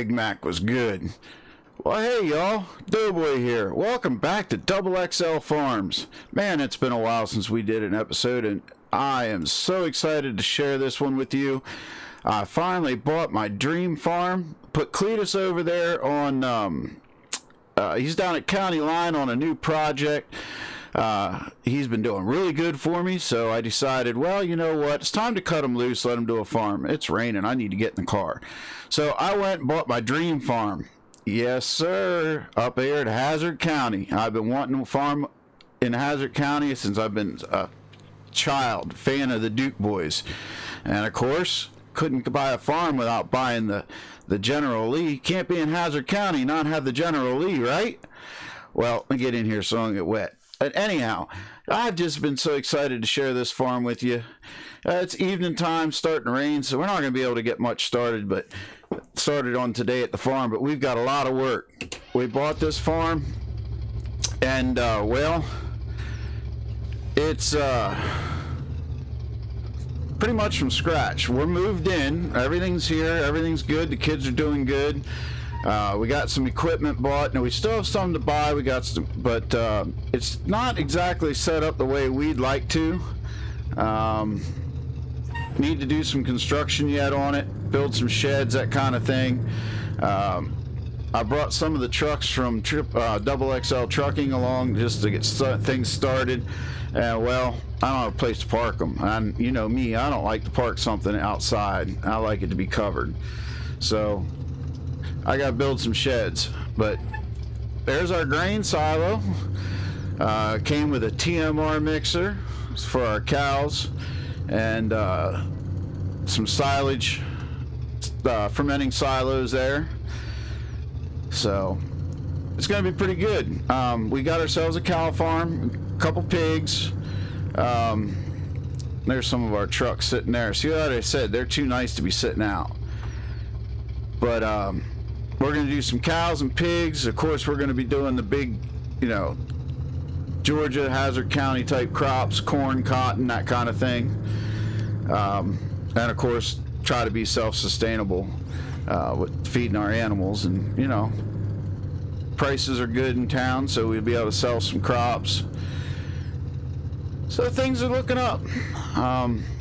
Big Mac was good. Well, hey y'all, Doughboy here. Welcome back to Double XL Farms. Man, it's been a while since we did an episode, and I am so excited to share this one with you. I finally bought my dream farm. Put Cletus over there on, he's down at County Line on a new project. He's been doing really good for me, so I decided, well, you know what, it's time to cut him loose, let him do a farm. It's raining, I need to get in the car. So I went and bought my dream farm. Yes, sir, up here at Hazzard County. I've been wanting to farm in Hazzard County since I've been a child, fan of the Duke boys. And of course, couldn't buy a farm without buying the General Lee. Can't be in Hazzard County, not have the General Lee, right? Well, let me get in here so I don't get wet. But anyhow, I've just been so excited to share this farm with you. It's evening time, starting to rain, so we're not going to be able to get much started, but started on today at the farm, but we've got a lot of work. We bought this farm, and, well, it's, pretty much from scratch. We're moved in, everything's here, everything's good, the kids are doing good. We got some equipment bought, and we still have some to buy. We got some, but it's not exactly set up the way we'd like to. Need to do some construction yet on it, build some sheds, that kind of thing. I brought some of the trucks from Double XL Trucking along just to get things started. Well, I don't have a place to park them. And you know me, I don't like to park something outside. I like it to be covered. So I got to build some sheds. But there's our grain silo. Came with a TMR mixer for our cows, and some silage, fermenting silos there. So it's going to be pretty good. We got ourselves a cow farm, a couple pigs. There's some of our trucks sitting there. See what I said? They're too nice to be sitting out. But we're going to do some cows and pigs. Of course, we're going to be doing the big, you know, Georgia, Hazzard County type crops, corn, cotton, that kind of thing. And of course, try to be self-sustainable with feeding our animals. And, you know, prices are good in town, so we'll be able to sell some crops. So things are looking up.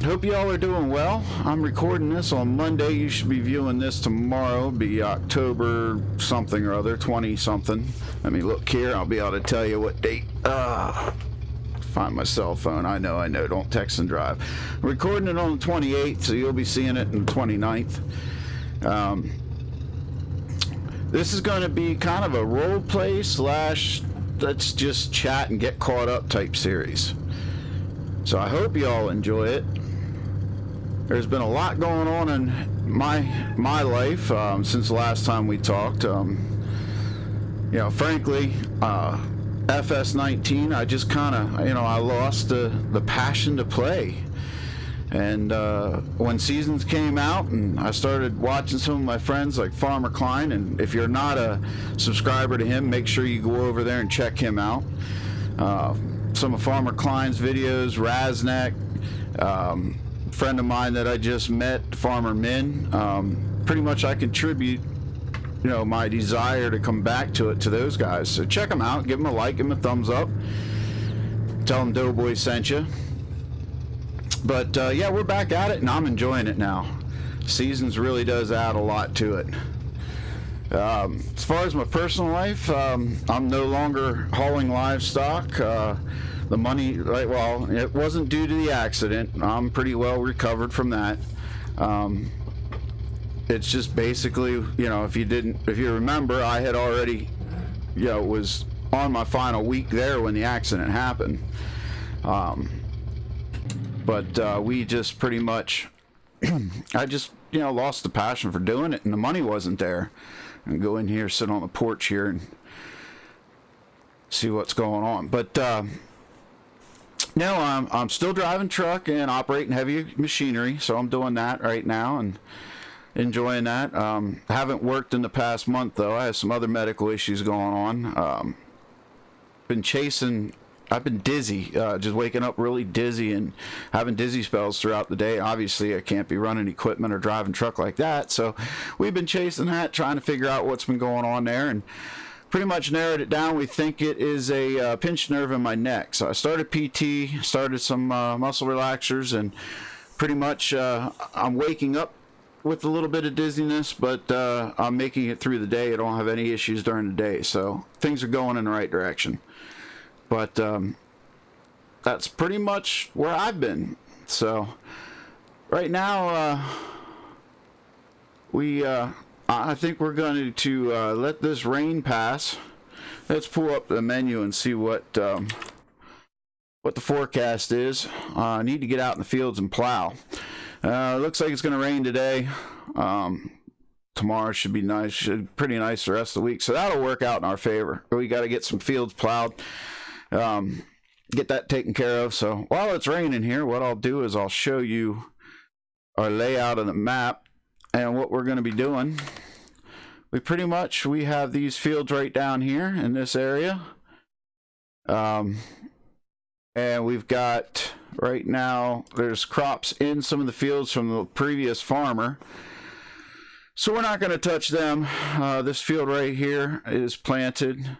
Hope y'all are doing well. I'm recording this on Monday. You should be viewing this tomorrow. It'll be October something or other, 20 something. Let me look here. I'll be able to tell you what date. Find my cell phone. I know. Don't text and drive. I'm recording it on the 28th, so you'll be seeing it on the 29th. This is going to be kind of a role play / let's just chat and get caught up type series. So I hope you all enjoy it. There's been a lot going on in my life since the last time we talked. You know, frankly, FS19, I just kind of, you know, I lost the passion to play. And when seasons came out and I started watching some of my friends like Farmer Klein, and if you're not a subscriber to him, make sure you go over there and check him out. Some of Farmer Klein's videos, Raznek, friend of mine that I just met, Farmer Min. Pretty much I contribute, you know, my desire to come back to those guys. So check them out, give them a like, give them a thumbs up, tell them Doughboy sent you. But yeah, we're back at it, and I'm enjoying it now. Seasons really does add a lot to it. As far as my personal life, I'm no longer hauling livestock. The money, right, well, it wasn't due to the accident. I'm pretty well recovered from that. It's just basically, you know, if you remember, I had already, you know, was on my final week there when the accident happened. But we just pretty much, I just, you know, lost the passion for doing it, and the money wasn't there. And go in here, sit on the porch here, and see what's going on. But now I'm still driving truck and operating heavy machinery, so I'm doing that right now and enjoying that. Haven't worked in the past month though. I have some other medical issues going on. Been chasing I've been dizzy, just waking up really dizzy and having dizzy spells throughout the day. Obviously, I can't be running equipment or driving truck like that, so we've been chasing that, trying to figure out what's been going on there, and pretty much narrowed it down. We think it is a pinched nerve in my neck. So I started PT, started some muscle relaxers, and pretty much I'm waking up with a little bit of dizziness, but I'm making it through the day. I don't have any issues during the day, so things are going in the right direction. But that's pretty much where I've been. So right now I think we're going to let this rain pass. Let's pull up the menu and see what the forecast is. I need to get out in the fields and plow. Looks like it's going to rain today. Tomorrow should be nice, pretty nice the rest of the week. So that'll work out in our favor. We got to get some fields plowed, get that taken care of. So while it's raining here, what I'll do is I'll show you our layout of the map and what we're going to be doing. We have these fields right down here in this area. And we've got, right now, there's crops in some of the fields from the previous farmer. So we're not going to touch them. This field right here is planted.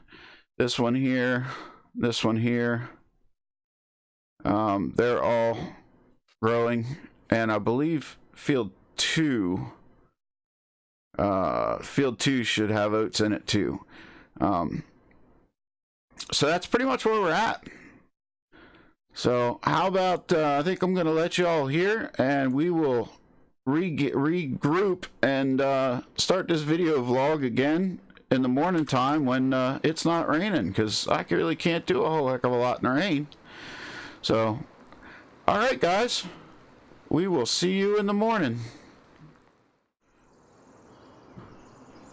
This one here, this one here. They're all growing. And I believe field 2 should have oats in it too. So that's pretty much where we're at. So how about I think I'm gonna let you all here, and we will regroup and start this video vlog again in the morning time when it's not raining, because I really can't do a whole heck of a lot in the rain. So all right guys, we will see you in the morning.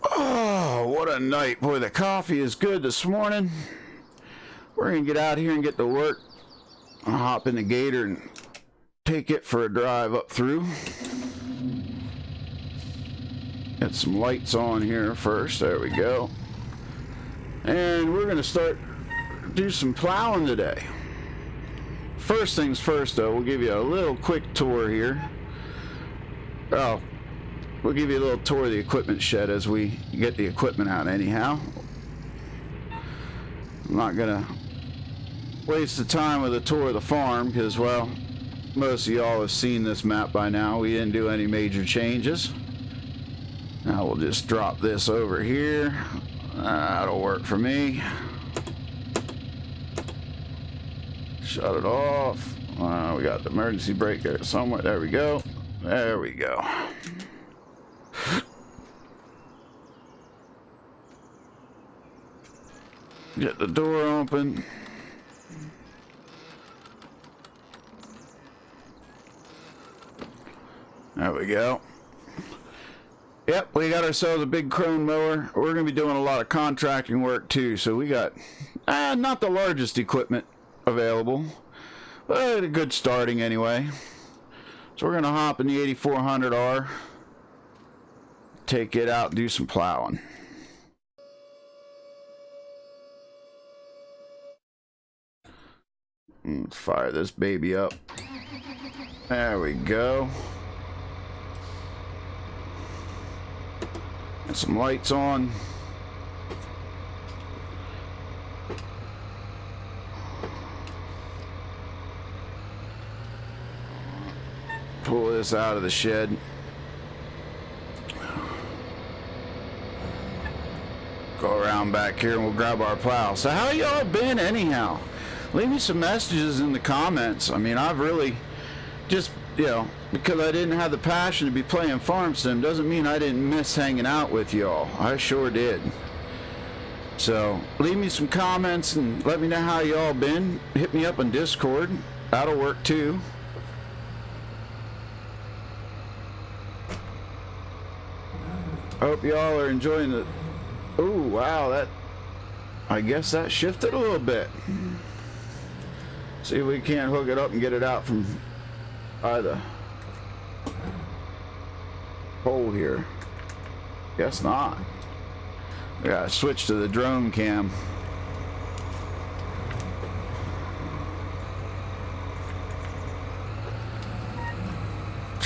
Oh, what a night. Boy, the coffee is good this morning. We're going to get out here and get to work. I'll hop in the gator and take it for a drive up through. Get some lights on here first. There we go. And we're going to do some plowing today. First things first, though, we'll give you a little quick tour here. Oh, we'll give you a little tour of the equipment shed as we get the equipment out anyhow. I'm not going to waste the time with a tour of the farm because, well, most of y'all have seen this map by now. We didn't do any major changes. Now we'll just drop this over here. That'll work for me. Shut it off. We got the emergency brake there somewhere. There we go. There we go. Get the door open. There we go. Yep, we got ourselves a big crone mower. We're going to be doing a lot of contracting work too, so we got not the largest equipment available, but a good starting anyway. So we're going to hop in the 8400R, take it out and do some plowing. Let's fire this baby up. There we go. Get some lights on. Pull this out of the shed. Go around back here and we'll grab our plow. So how y'all been anyhow? Leave me some messages in the comments. I mean, I've really just, because I didn't have the passion to be playing farm sim doesn't mean I didn't miss hanging out with y'all. I sure did. So leave me some comments and let me know how y'all been. Hit me up on Discord. That'll work too. Hope y'all are enjoying the... Oh, wow, I guess that shifted a little bit. See if we can't hook it up and get it out from the pole here. Guess not. We gotta switch to the drone cam.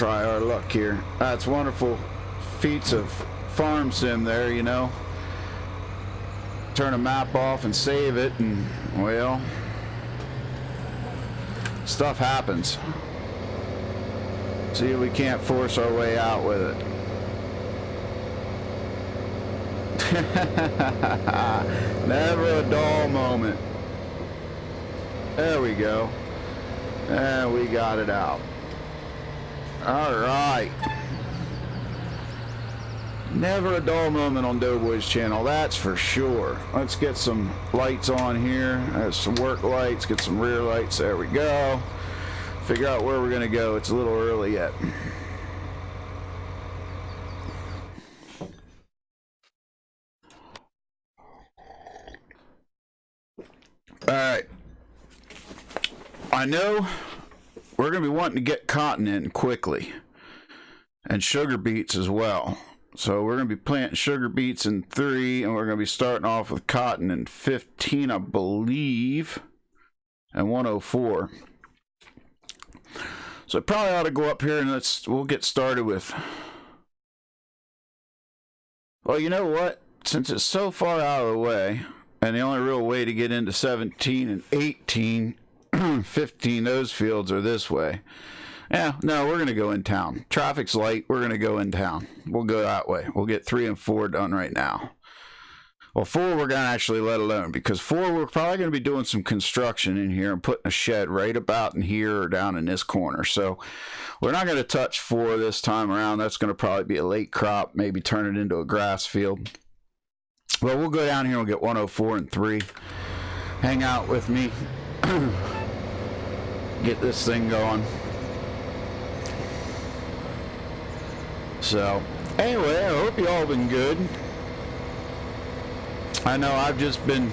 try our luck here. That's wonderful feats of farm sim there, you know. Turn a map off and save it, and well, stuff happens. See, we can't force our way out with it. Never a dull moment. There we go. And we got it out. All right. Never a dull moment on Doughboy's channel, that's for sure. Let's get some lights on here. There's some work lights, get some rear lights. There we go. Figure out where we're going to go. It's a little early yet. Alright. I know we're going to be wanting to get cotton in quickly. And sugar beets as well. So we're going to be planting sugar beets in 3, and we're going to be starting off with cotton in 15, I believe, and 104. So I probably ought to go up here and we'll get started with. Well, you know what? Since it's so far out of the way, and the only real way to get into 17 and 18, 15, those fields are this way. Yeah, no, we're going to go in town. Traffic's light. We're going to go in town. We'll go that way. We'll get 3 and 4 done right now. Well, 4 we're going to actually let alone, because 4 we're probably going to be doing some construction in here and putting a shed right about in here or down in this corner. So we're not going to touch 4 this time around. That's going to probably be a late crop, maybe turn it into a grass field. Well, we'll go down here and we'll get 104 and 3. Hang out with me. Get this thing going. So, anyway, I hope you all been good. I know I've just been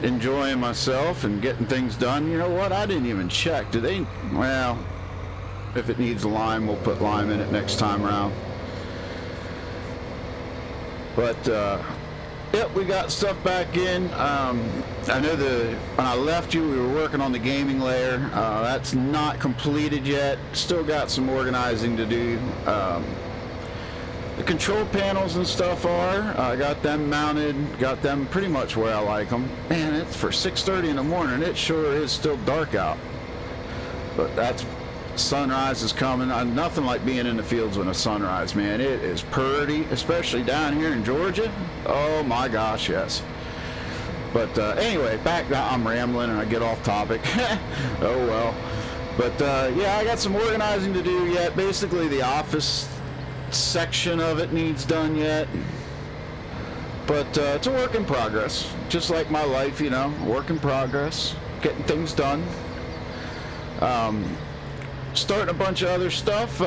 enjoying myself and getting things done. You know what? I didn't even check. Do they? Well, if it needs lime, we'll put lime in it next time around. But, yep, we got stuff back in. I know when I left you, we were working on the gaming layer. That's not completed yet. Still got some organizing to do. The control panels and stuff are. I got them mounted. Got them pretty much where I like them. Man, it's for 6:30 in the morning. It sure is still dark out. But that's sunrise is coming. Nothing like being in the fields when a sunrise, man. It is pretty, especially down here in Georgia. Oh my gosh, yes. But anyway, back now I'm rambling and I get off topic. Oh well. But yeah, I got some organizing to do yet. Basically, the office section of it needs done yet. But it's a work in progress. Just like my life, you know, work in progress. Getting things done. Starting a bunch of other stuff.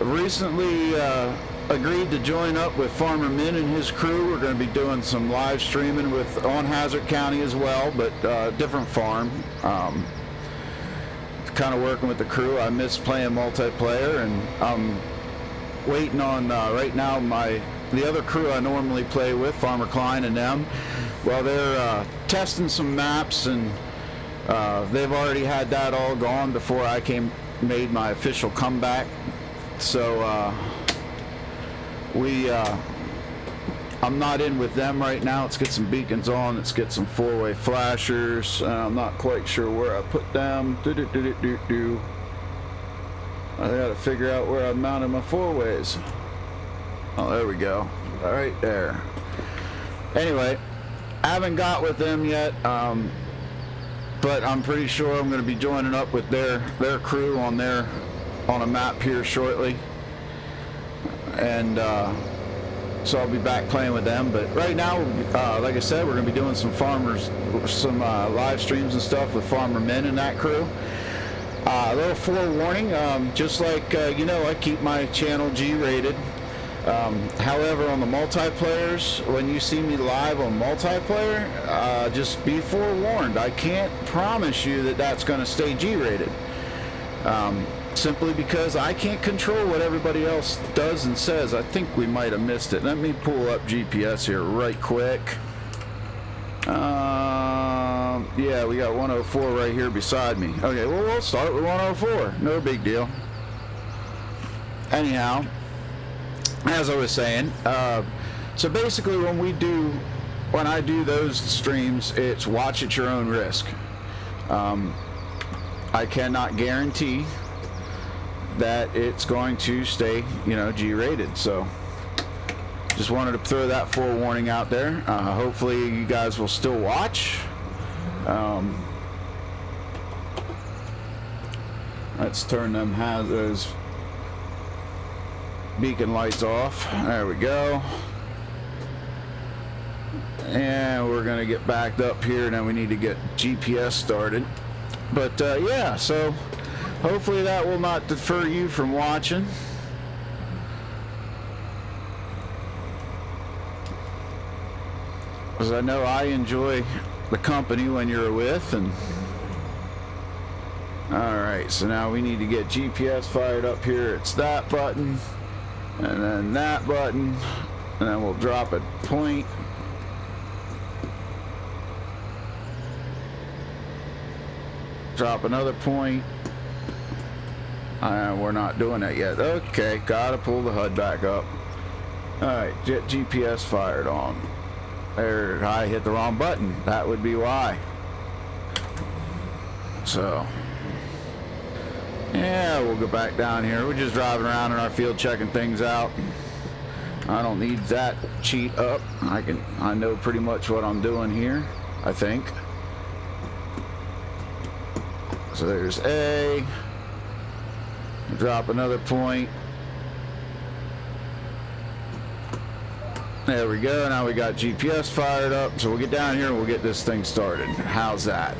Recently agreed to join up with Farmer Min and his crew. We're going to be doing some live streaming on Hazzard County as well, but different farm. Kind of working with the crew. I miss playing multiplayer, and I'm waiting on right now the other crew I normally play with, Farmer Klein and them. Well, they're testing some maps, and they've already had that all gone before I made my official comeback. So I'm not in with them right now. Let's get some beacons on. Let's get some 4-way flashers. I'm not quite sure where I put them. I gotta figure out where I mounted my 4-ways. Oh, there we go. All right there. Anyway, I haven't got with them yet. But I'm pretty sure I'm going to be joining up with their crew on a map here shortly, and so I'll be back playing with them. But right now, like I said, we're going to be doing some live streams and stuff with Farmer Min and that crew. A little forewarning, just like you know, I keep my channel G-rated. However, on the multiplayers, when you see me live on multiplayer, just be forewarned. I can't promise you that that's going to stay G-rated. Simply because I can't control what everybody else does and says. I think we might have missed it. Let me pull up GPS here right quick. Yeah, we got 104 right here beside me. Okay, well, we'll start with 104. No big deal. anyhow, as I was saying, so basically when I do those streams, it's watch at your own risk. I cannot guarantee that it's going to stay, G-rated. So just wanted to throw that forewarning out there. Hopefully you guys will still watch. Let's turn them those beacon lights off. There we go. And we're gonna get backed up here. Now we need to get GPS started. But yeah, so hopefully that will not deter you from watching. Because I know I enjoy the company when you're with. And alright, so now we need to get GPS fired up here. It's that button, and then that button, and then we'll drop a point. Drop another point. We're not doing that yet. Okay, gotta pull the HUD back up. Alright, GPS fired on. There, I hit the wrong button. That would be why. So, yeah, we'll go back down here. We're just driving around in our field checking things out. I don't need that cheat up. I know pretty much what I'm doing here, I think. So there's A. Drop another point. There we go. Now we got GPS fired up. So we'll get down here and we'll get this thing started. How's that?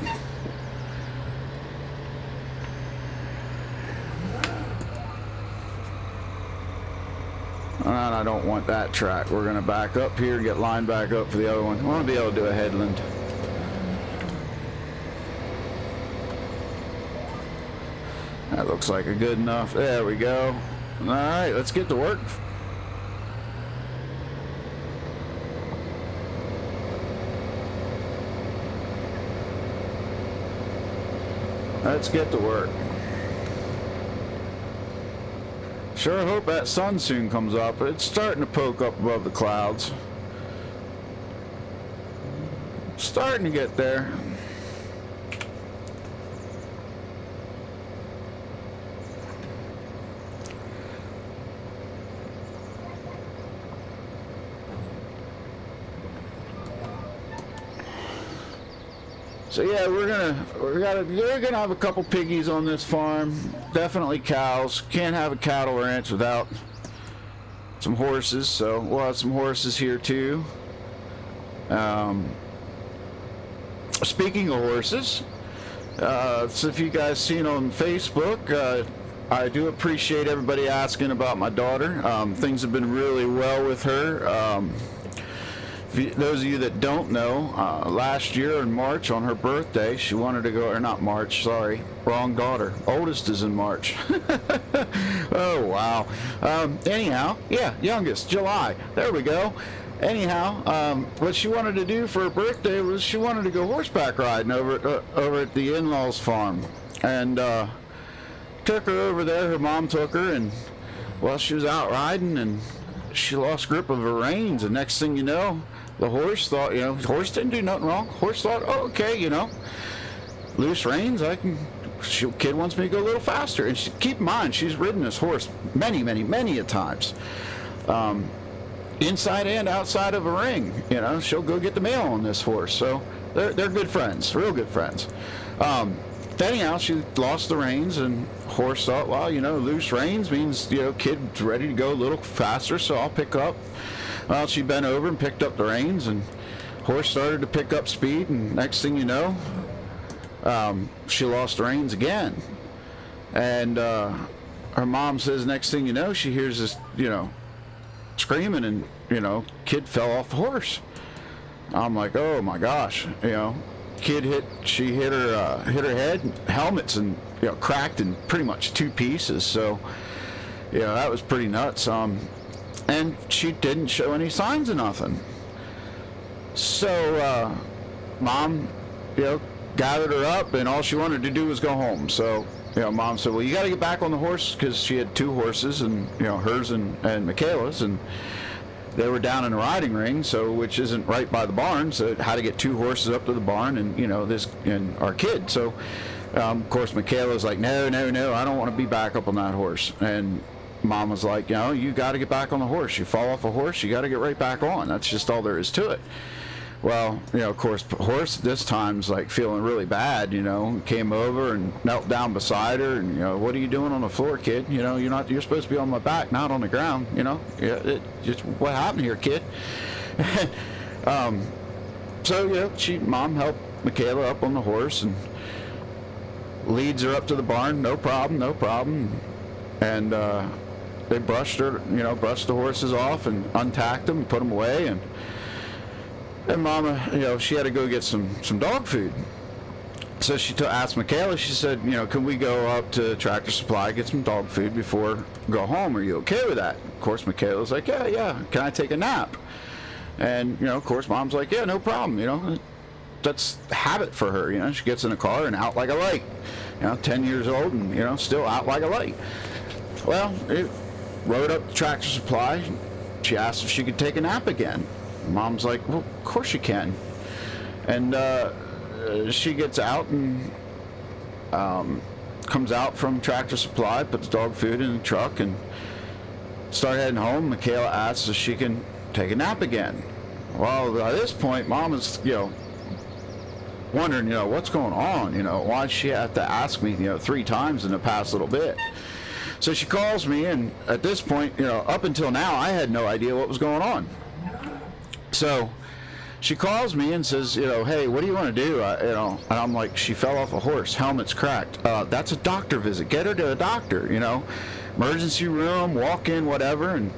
And I don't want that track. We're going to back up here and get lined back up for the other one. I want to be able to do a headland. That looks like a good enough. There we go. All right, let's get to work. Let's get to work. Sure hope that sun soon comes up. It's starting to poke up above the clouds. Starting to get there. So yeah, we're gonna have a couple piggies on this farm. Definitely cows. Can't have a cattle ranch without some horses. So we'll have some horses here too. Speaking of horses, so if you guys seen on Facebook, I do appreciate everybody asking about my daughter. Things have been really well with her. Those of you that don't know, last year in March on her birthday, she wanted to go, or not March, sorry, wrong daughter. Oldest is in March. Oh, wow. Anyhow, yeah, youngest, July. There we go. Anyhow, what she wanted to do for her birthday was she wanted to go horseback riding over at the in-laws farm. And took her over there, her mom took her, and well, she was out riding and she lost grip of her reins, and next thing you know, the horse thought, the horse didn't do nothing wrong. Horse thought, oh, okay, loose reins, kid wants me to go a little faster. And keep in mind, she's ridden this horse many, many, many a times. Inside and outside of a ring, she'll go get the mail on this horse. So they're good friends, real good friends. Anyhow, she lost the reins, and horse thought, well, loose reins means, kid's ready to go a little faster, so I'll pick up. Well, she bent over and picked up the reins, and horse started to pick up speed, and next thing you know, she lost the reins again. And her mom says, next thing you know, she hears this, screaming, and, kid fell off the horse. I'm like, oh my gosh, kid hit her head, helmets, and cracked in pretty much two pieces. So that was pretty nuts. And she didn't show any signs of nothing. So mom gathered her up, and all she wanted to do was go home. So Mom said, well, you got to get back on the horse, because she had 2 horses, and hers and Michaela's, and they were down in the riding ring, so which isn't right by the barn, so it had to get 2 horses up to the barn, and this and our kid. So of course Michaela's like, no, I don't want to be back up on that horse. And Mom was like, you got to get back on the horse. You fall off a horse, you got to get right back on. That's just all there is to it. Well, of course, horse this time's like feeling really bad, came over and knelt down beside her, and, what are you doing on the floor, kid? You're supposed to be on my back, not on the ground, just what happened here, kid? So, Mom helped Michaela up on the horse and leads her up to the barn, no problem. And, they brushed her, brushed the horses off and untacked them, put them away, and Mama, she had to go get some dog food. So she asked Michaela, she said, can we go up to Tractor Supply, get some dog food before go home? Are you okay with that? Of course, Michaela's like, yeah. Can I take a nap? And, of course, Mom's like, yeah, no problem. That's habit for her. She gets in the car and out like a light. 10 years old and, still out like a light. Well, it rode up to Tractor Supply. She asked if she could take a nap again. Mom's like, well, of course you can. And she gets out and comes out from Tractor Supply, puts dog food in the truck, and start heading home. Michaela asks if she can take a nap again. Well, by this point, Mom is, wondering, what's going on? Why does she have to ask me, 3 times in the past little bit? So she calls me, and at this point, up until now, I had no idea what was going on. So she calls me and says, hey, what do you want to do? And I'm like, she fell off a horse, helmet's cracked. That's a doctor visit. Get her to a doctor, emergency room, walk in, whatever. And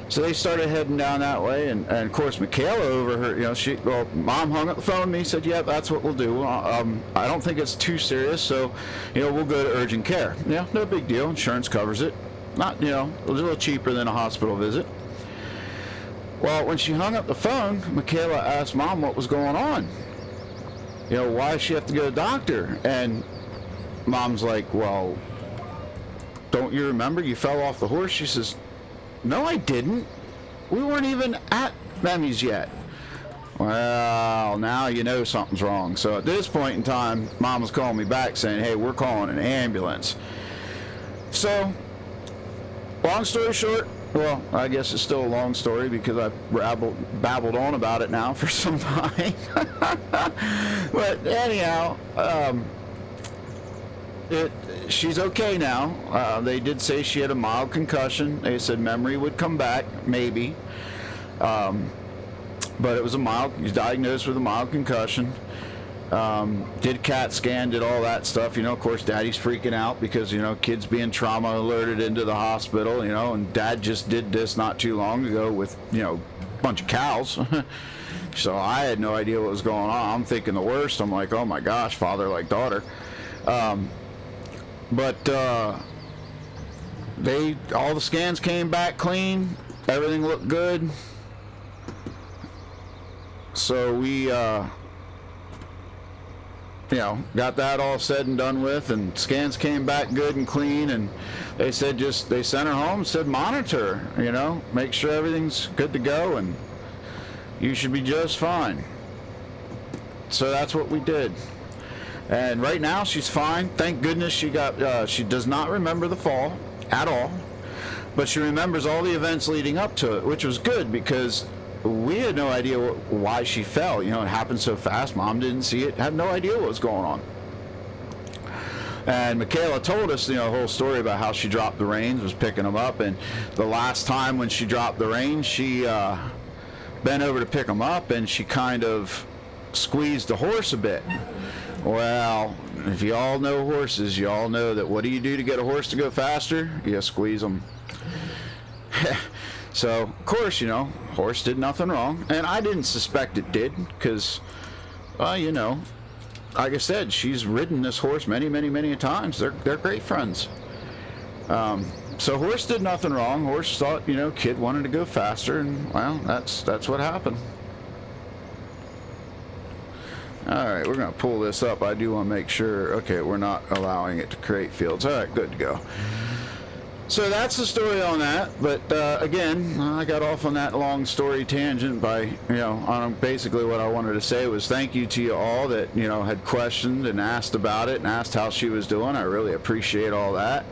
so they started heading down that way. And of course, Michaela over her, Mom hung up the phone to me, said, yeah, that's what we'll do. I don't think it's too serious. So, we'll go to urgent care. Yeah, no big deal. Insurance covers it. Not, a little cheaper than a hospital visit. Well, when she hung up the phone, Michaela asked Mom what was going on. Why does she have to go to the doctor? And Mom's like, well, don't you remember you fell off the horse? She says, no, I didn't. We weren't even at Memmy's yet. Well, now something's wrong. So at this point in time, Mom was calling me back saying, hey, we're calling an ambulance. So, long story short, well, I guess it's still a long story because I've babbled on about it now for some time. But anyhow, she's okay now. They did say she had a mild concussion. They said memory would come back, maybe. But it was he's diagnosed with a mild concussion. Did CAT scan, did all that stuff. Of course, Daddy's freaking out because, kids being trauma alerted into the hospital, and Dad just did this not too long ago with, a bunch of cows. So I had no idea what was going on. I'm thinking the worst. I'm like, oh my gosh, father like daughter. But all the scans came back clean. Everything looked good. So we, got that all said and done with, and scans came back good and clean, and they said they sent her home, said monitor, make sure everything's good to go, and you should be just fine. So that's what we did. And right now she's fine. Thank goodness she does not remember the fall at all, but she remembers all the events leading up to it, which was good because we had no idea why she fell. It happened so fast. Mom didn't see it, had no idea what was going on. And Michaela told us, the whole story about how she dropped the reins, was picking them up, and the last time when she dropped the reins, she bent over to pick them up, and she kind of squeezed the horse a bit. Well, if you all know horses, you all know that what do you do to get a horse to go faster? You squeeze them. So, of course, horse did nothing wrong. And I didn't suspect it did because, like I said, she's ridden this horse many, many, many times. They're great friends. So horse did nothing wrong. Horse thought, kid wanted to go faster, and, well, that's what happened. Alright, we're going to pull this up. I do want to make sure, okay, we're not allowing it to create fields. Alright, good to go. So that's the story on that, but again, I got off on that long story tangent by, you know, on basically what I wanted to say was thank you to you all that, you know, had questioned and asked about it and asked how she was doing. I really appreciate all that.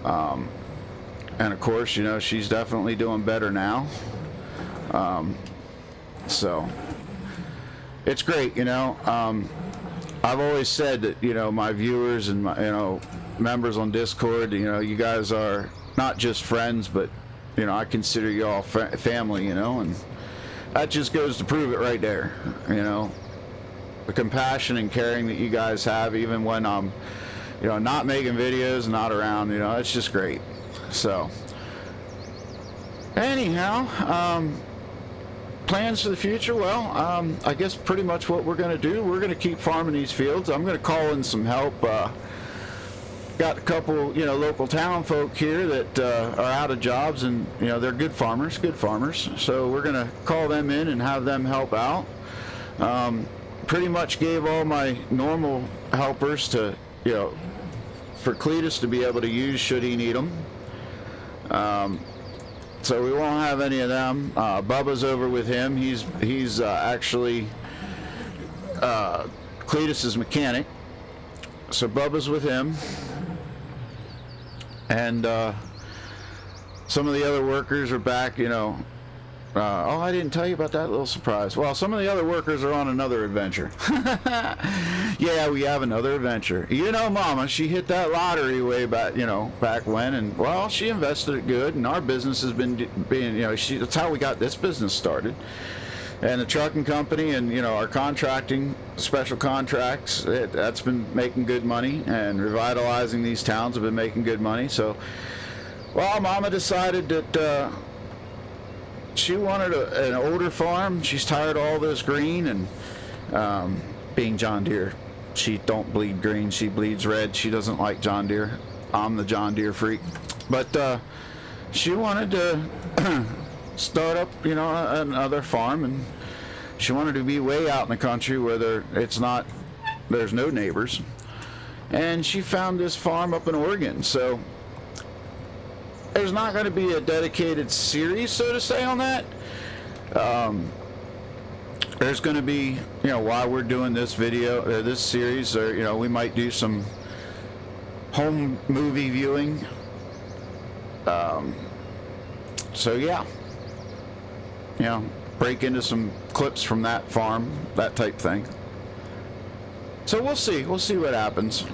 And of course, you know, she's definitely doing better now. So it's great, you know. I've always said that, you know, my viewers and my, you know, members on Discord, you know, you guys are not just friends, but, you know, I consider you all family, you know, and that just goes to prove it right there, you know. The compassion and caring that you guys have, even when I'm, you know, not making videos, not around, you know, it's just great. So, anyhow, plans for the future, well, I guess pretty much what we're going to do, we're going to keep farming these fields. I'm going to call in some help. Got a couple, you know, local town folk here that are out of jobs, and, you know, they're good farmers. So we're going to call them in and have them help out. Pretty much gave all my normal helpers to, you know, for Cletus to be able to use should he need them. So we won't have any of them. Bubba's over with him. He's actually Cletus's mechanic. So Bubba's with him. And some of the other workers are back, you know. Oh, I didn't tell you about that little surprise. Well, some of the other workers are on another adventure. Yeah, we have another adventure. You know, Mama, she hit that lottery way back, you know, back when, and well, she invested it good, and our business has been being, you know, that's how we got this business started. And the trucking company and, you know, our contracting, special contracts, that's been making good money, and revitalizing these towns have been making good money. So, well, Mama decided that she wanted an older farm. She's tired of all this green, and being John Deere, she don't bleed green, she bleeds red. She doesn't like John Deere. I'm the John Deere freak. But she wanted to start up, you know, another farm, and she wanted to be way out in the country where there's no neighbors. And she found this farm up in Oregon. So there's not going to be a dedicated series, so to say, on that. There's going to be, you know, while we're doing this video, this series, or, you know, we might do some home movie viewing. So yeah, you know, break into some clips from that farm, that type thing. So we'll see what happens.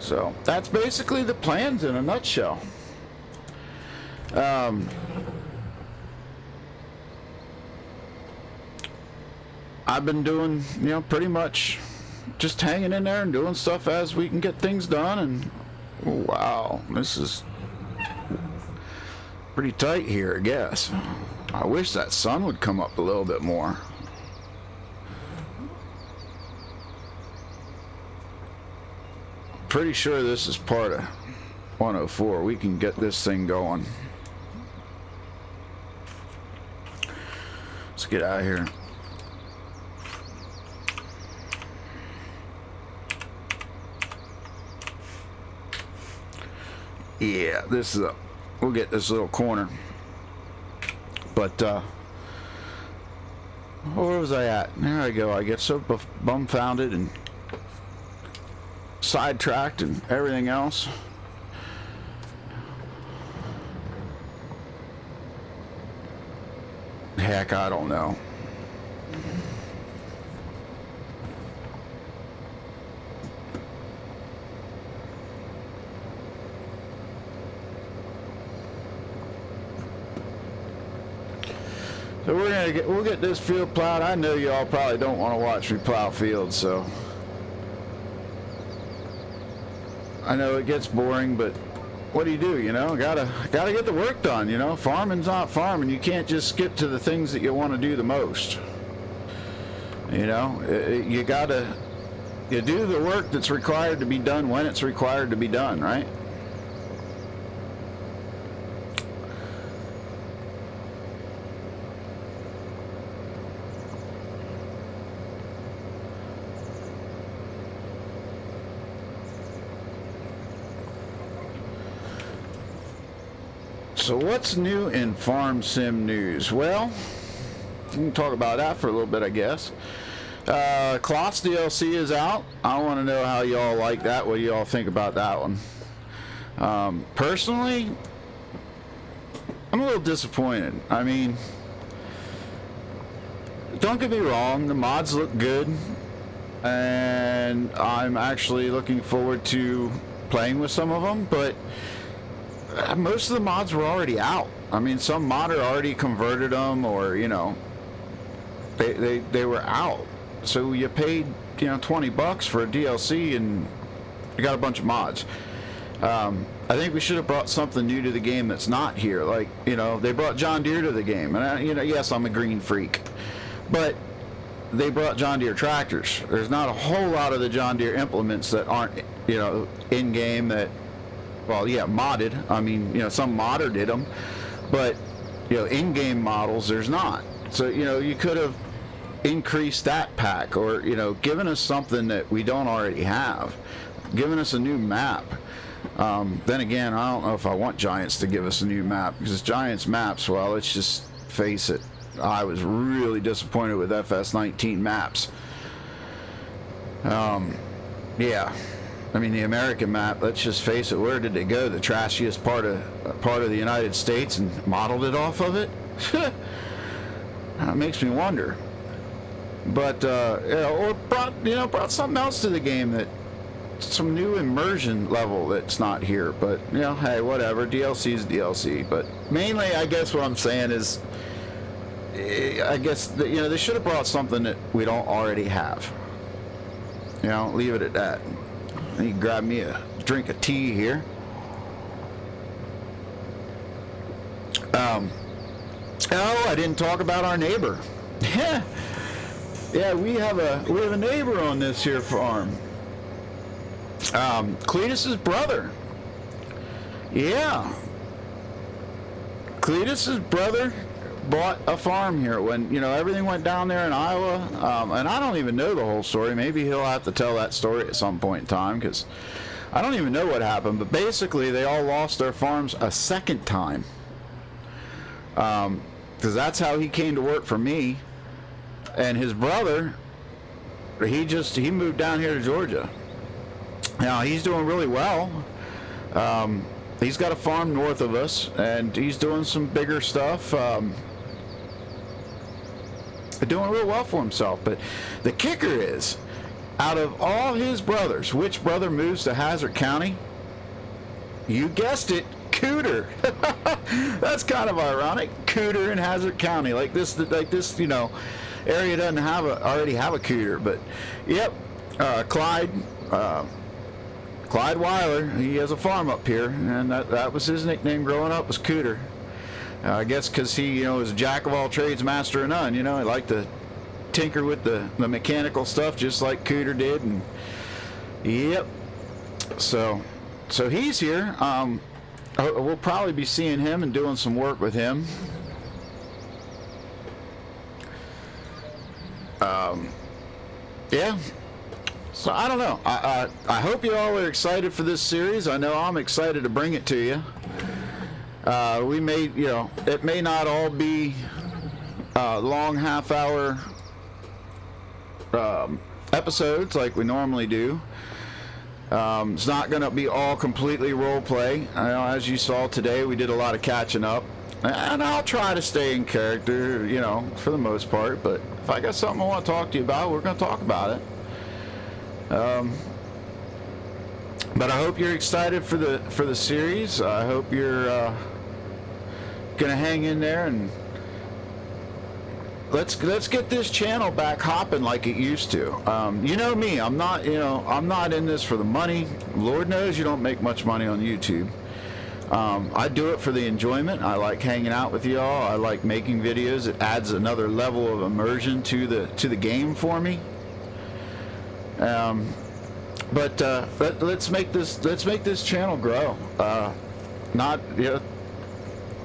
So that's basically the plans in a nutshell. I've been doing, you know, pretty much just hanging in there and doing stuff as we can get things done. And wow, this is pretty tight here, I guess. I wish that sun would come up a little bit more. Pretty sure this is part of 104. We can get this thing going. Let's get out of here. Yeah, this is we'll get this little corner. But where was I at? There I go. I get so bumfounded and sidetracked and everything else. Heck, I don't know. So we'll get this field plowed. I know y'all probably don't want to watch me plow fields, so I know it gets boring, but what do, you know? Gotta get the work done, you know? Farming's not farming. You can't just skip to the things that you want to do the most. You know, you do the work that's required to be done when it's required to be done, right? So what's new in farm sim news? Well, we can talk about that for a little bit, I guess. Clots DLC is out. I want to know how y'all like that. What do y'all think about that one? Personally, I'm a little disappointed. I mean, don't get me wrong, the mods look good, and I'm actually looking forward to playing with some of them, but most of the mods were already out. I mean, some modder already converted them, or, you know, they were out. So you paid, you know, $20 for a DLC and you got a bunch of mods. I think we should have brought something new to the game that's not here. Like, you know, they brought John Deere to the game, and you know, yes, I'm a green freak, but they brought John Deere tractors. There's not a whole lot of the John Deere implements that aren't, you know, in game that, well, yeah, modded. I mean, you know, some modder did them, but, you know, in-game models, there's not. So, you know, you could have increased that pack, or, you know, given us something that we don't already have, given us a new map. Then again, I don't know if I want Giants to give us a new map, because Giants maps, well, let's just face it, I was really disappointed with FS19 maps. Yeah. I mean, the American map, let's just face it, where did they go? The trashiest part of the United States, and modeled it off of it? That makes me wonder. But, you know, or brought something else to the game, that some new immersion level that's not here. But, you know, hey, whatever, DLC is DLC. But mainly, I guess what I'm saying is, I guess that, you know, they should have brought something that we don't already have. You know, leave it at that. I need to grab me a drink of tea here. Oh, I didn't talk about our neighbor. Yeah, we have a neighbor on this here farm. Cletus's brother. Yeah. Cletus's brother bought a farm here when, you know, everything went down there in Iowa, and I don't even know the whole story. Maybe he'll have to tell that story at some point in time, because I don't even know what happened. But basically, they all lost their farms a second time, because that's how he came to work for me. And his brother, he moved down here to Georgia. Now he's doing really well. He's got a farm north of us, and he's doing some bigger stuff. Doing real well for himself. But the kicker is, out of all his brothers, which brother moves to Hazzard County? You guessed it, Cooter. That's kind of ironic. Cooter in Hazzard County, like this, you know, area doesn't already have a Cooter. But yep, Clyde Weiler, he has a farm up here, and that was his nickname growing up, was Cooter. I guess because he, you know, was a jack of all trades, master of none. You know, he liked to tinker with the mechanical stuff, just like Cooter did. And yep, so he's here. We'll probably be seeing him and doing some work with him. Yeah. So I don't know. I hope you all are excited for this series. I know I'm excited to bring it to you. We may, you know, it may not all be long half-hour episodes like we normally do. It's not going to be all completely role play. I know, as you saw today, we did a lot of catching up, and I'll try to stay in character, you know, for the most part. But if I got something I want to talk to you about, we're going to talk about it. But I hope you're excited for the series. I hope you're gonna hang in there, and let's get this channel back hopping like it used to. You know me, I'm not in this for the money. Lord knows you don't make much money on YouTube. I do it for the enjoyment. I like hanging out with y'all. I like making videos. It adds another level of immersion to the game for me. But let's make this channel grow. Not, you know,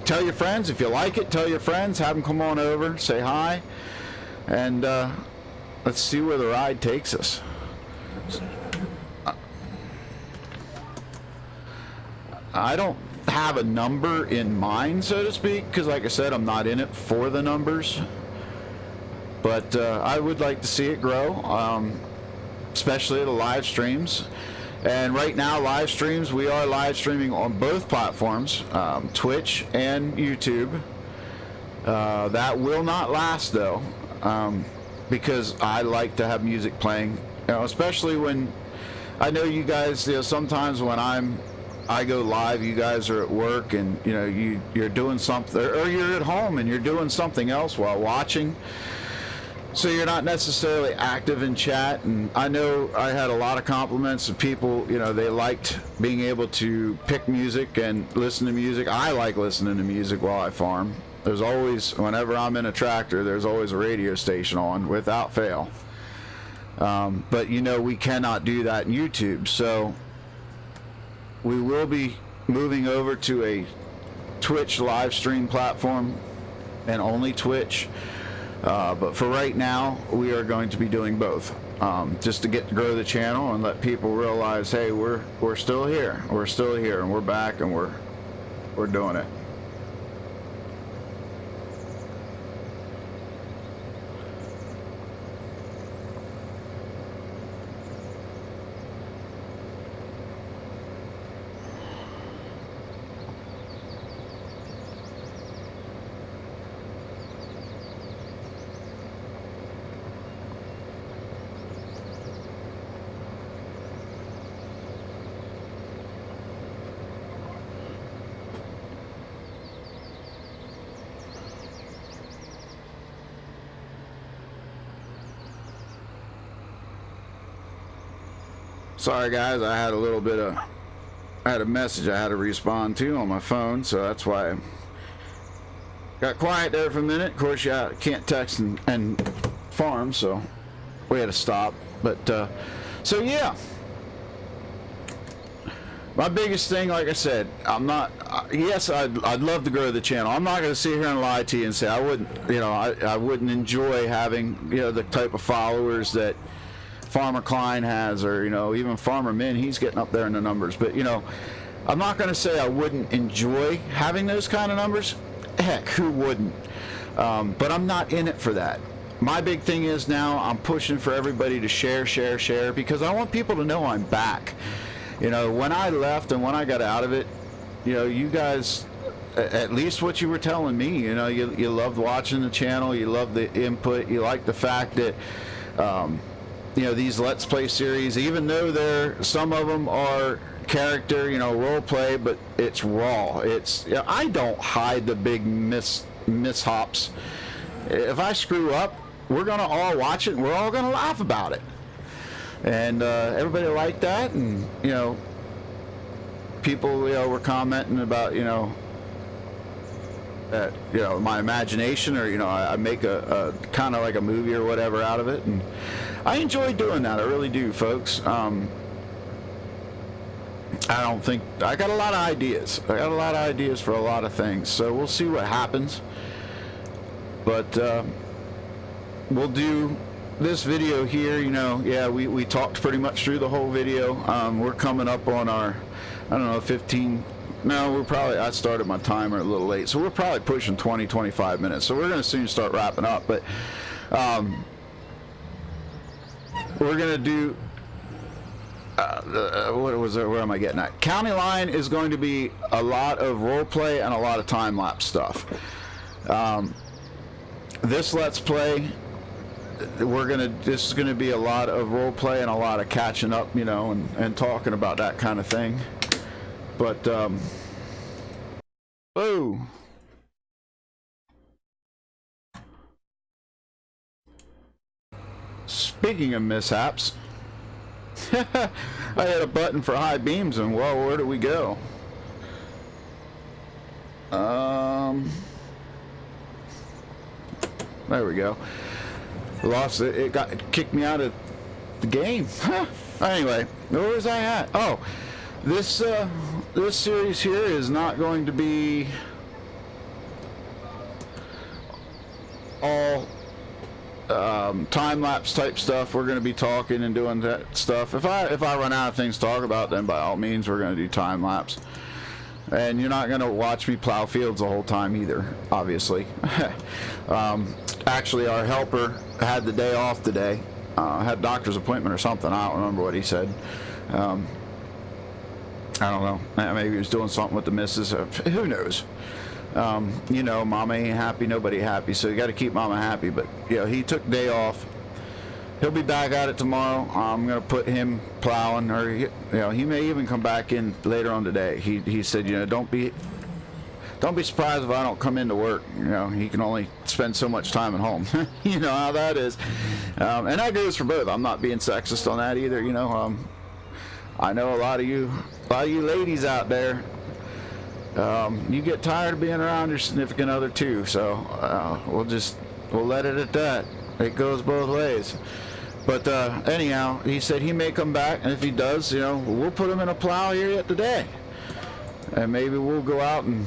tell your friends if you like it. Tell your friends, have them come on over, say hi, and let's see where the ride takes us. I don't have a number in mind, so to speak, because like I said, I'm not in it for the numbers. But I would like to see it grow, especially the live streams. And right now, live streams, we are live streaming on both platforms, Twitch and YouTube. That will not last though, because I like to have music playing, especially when I know you guys, sometimes when I go live, you guys are at work and you're doing something, or you're at home and you're doing something else while watching, so you're not necessarily active in chat. And I know I had a lot of compliments of people, they liked being able to pick music and listen to music. I like listening to music while I farm. There's always, whenever I'm in a tractor, there's always a radio station on without fail. But we cannot do that in YouTube, so we will be moving over to a Twitch live stream platform and only Twitch. But for right now, we are going to be doing both, just to grow the channel and let people realize, hey, we're still here, and we're back, and we're doing it. Sorry guys, I had a message I had to respond to on my phone, so that's why I got quiet there for a minute. Of course, yeah, I can't text and farm, so we had to stop. But so yeah, my biggest thing, like I said, I'm not. Yes, I'd love to grow the channel. I'm not going to sit here and lie to you and say I wouldn't. I wouldn't enjoy having the type of followers that Farmer Klein has, or even Farmer Min. He's getting up there in the numbers. But I'm not going to say I wouldn't enjoy having those kind of numbers. Heck, who wouldn't? But I'm not in it for that. My big thing is now I'm pushing for everybody to share, because I want people to know I'm back. When I left and when I got out of it, you guys, at least what you were telling me, you loved watching the channel, you loved the input, you liked the fact that these Let's Play series, even though some of them are character, role play, but it's raw. It's, I don't hide the big mishaps. If I screw up, we're gonna all watch it and we're all gonna laugh about it. And everybody liked that, and people were commenting about that my imagination, or I make a kind of like a movie or whatever out of it, and I enjoy doing that. I really do, folks. I don't think I got a lot of ideas. I got a lot of ideas for a lot of things, so we'll see what happens. But we'll do this video here. Yeah, we talked pretty much through the whole video. We're coming up on our, I don't know, 15. No, I started my timer a little late, so we're probably pushing 20-25 minutes. So we're going to soon start wrapping up. But we're going to do, where am I getting at? County Line is going to be a lot of role play and a lot of time-lapse stuff. This Let's Play, this is going to be a lot of role play and a lot of catching up, and talking about that kind of thing. But, oh. Speaking of mishaps, I had a button for high beams, and well, where do we go? There we go. Lost it. It kicked me out of the game. Anyway, where was I at? Oh, this series here is not going to be all time-lapse type stuff. We're going to be talking and doing that stuff. If I run out of things to talk about, then by all means we're going to do time-lapse. And you're not going to watch me plow fields the whole time either, obviously. Actually, our helper had the day off today. Had a doctor's appointment or something. I don't remember what he said. I don't know. Maybe he was doing something with the missus. Who knows? You know, mama ain't happy, nobody happy. So you got to keep mama happy. But, you know, he took day off. He'll be back at it tomorrow. I'm going to put him plowing, or, you know, he may even come back in later on today. He said, you know, don't be surprised if I don't come into work. You know, he can only spend so much time at home. You know how that is. And that goes for both. I'm not being sexist on that either. You know, I know a lot of you ladies out there, you get tired of being around your significant other too. So we'll let it at that. It goes both ways. But anyhow, he said he may come back, and if he does, you know, we'll put him in a plow here yet today, and maybe we'll go out and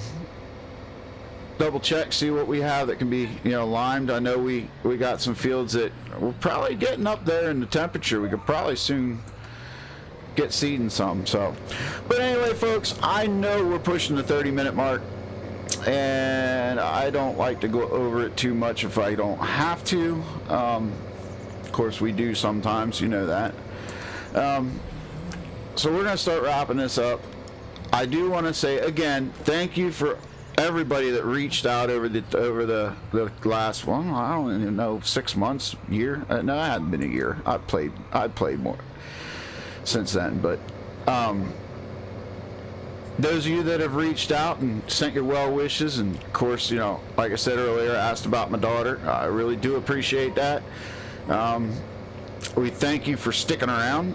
double check, see what we have that can be, you know, limed. I know we got some fields that we're probably getting up there in the temperature. We could probably soon get seeding some. So, but anyway, folks, I know we're pushing the 30-minute mark, and I don't like to go over it too much if I don't have to. Of course, we do sometimes, you know that. So we're going to start wrapping this up. I do want to say again, thank you for everybody that reached out over the last, well, I don't even know, 6 months, year. No, it hadn't been a year. I've played more since then, but those of you that have reached out and sent your well wishes, and of course, you know, like I said earlier, asked about my daughter. I really do appreciate that. We thank you for sticking around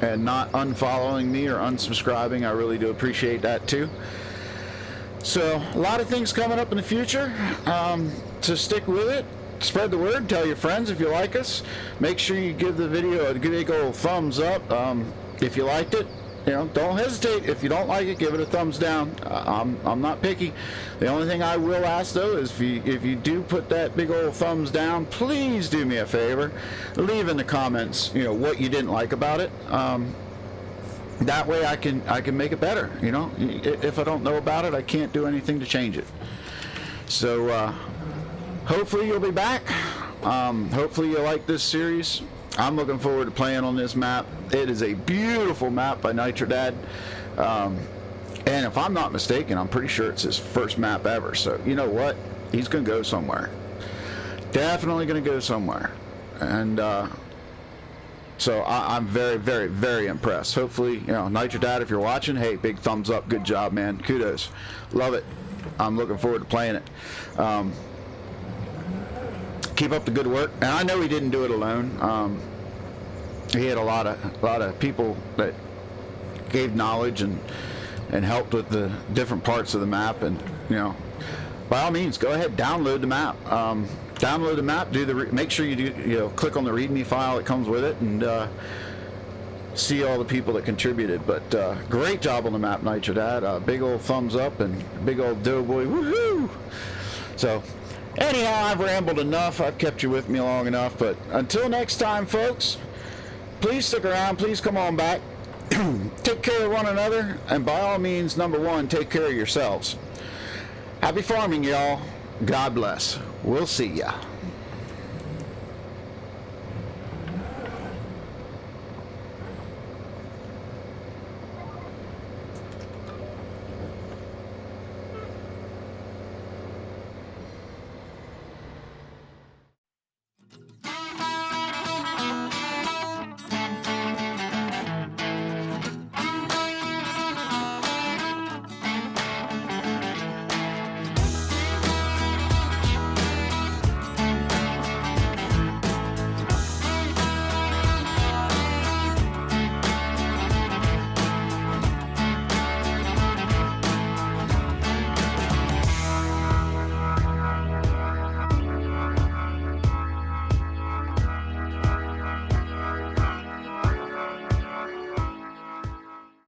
and not unfollowing me or unsubscribing. I really do appreciate that too. So a lot of things coming up in the future, so stick with it. Spread the word, tell your friends if you like us. Make sure you give the video a big old thumbs up if you liked it. You know, don't hesitate. If you don't like it, give it a thumbs down. I'm not picky. The only thing I will ask though is if you do put that big old thumbs down, please do me a favor, leave in the comments, you know, what you didn't like about it. That way I can make it better. You know, if I don't know about it, I can't do anything to change it. So hopefully you'll be back. Hopefully you like this series. I'm looking forward to playing on this map. It is a beautiful map by Nitrodad. And if I'm not mistaken, I'm pretty sure it's his first map ever. So you know what? He's going to go somewhere. Definitely going to go somewhere. And so I'm very, very, very impressed. Hopefully, you know, Nitrodad, if you're watching, hey, big thumbs up. Good job, man. Kudos. Love it. I'm looking forward to playing it. Keep up the good work. And I know he didn't do it alone. He had a lot of people that gave knowledge and helped with the different parts of the map. And you know, by all means, go ahead, download the map. Download the map. Make sure you do. You know, click on the README file that comes with it, and see all the people that contributed. But great job on the map, Nitrodad. Big old thumbs up and big old Doughboy. Woohoo! So. Anyhow, I've rambled enough. I've kept you with me long enough. But until next time, folks, please stick around. Please come on back. Take care of one another. And by all means, number one, take care of yourselves. Happy farming, y'all. God bless. We'll see ya.